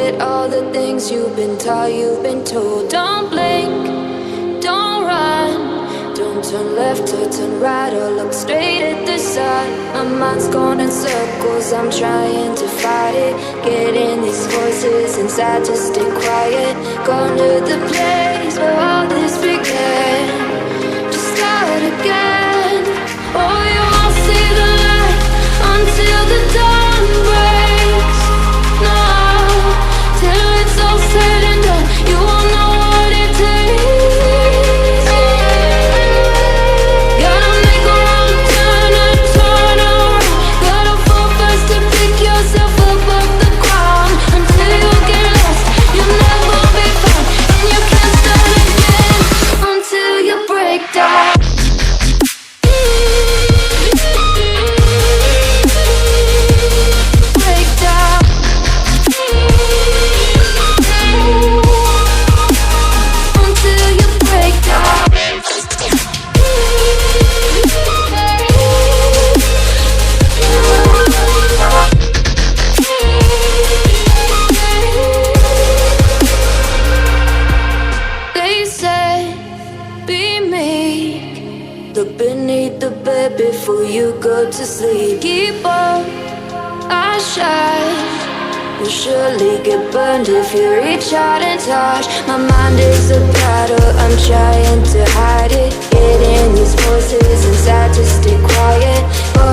forget all the things you've been taught, you've been told. Don't blink, don't run, don't turn left or turn right or look straight at the sun. My mind's going in circles, I'm trying to fight it. Getting these voices inside to stay quiet. Gone to the place where all this began. Just start again. Oh, you won't see the light until the dawn breaks. No, till it's all said and done, you won't know what it takes. Gotta make a wrong turn and turn around. Gotta fall fast to pick yourself up off the ground. Until you get lost, you'll never be found. And you can't start again until you break down. Look beneath the bed before you go to sleep. Keep on, I shine. You'll surely get burned if you reach out and touch. My mind is a battle, I'm trying to hide it. Getting these voices inside to stay quiet. Oh,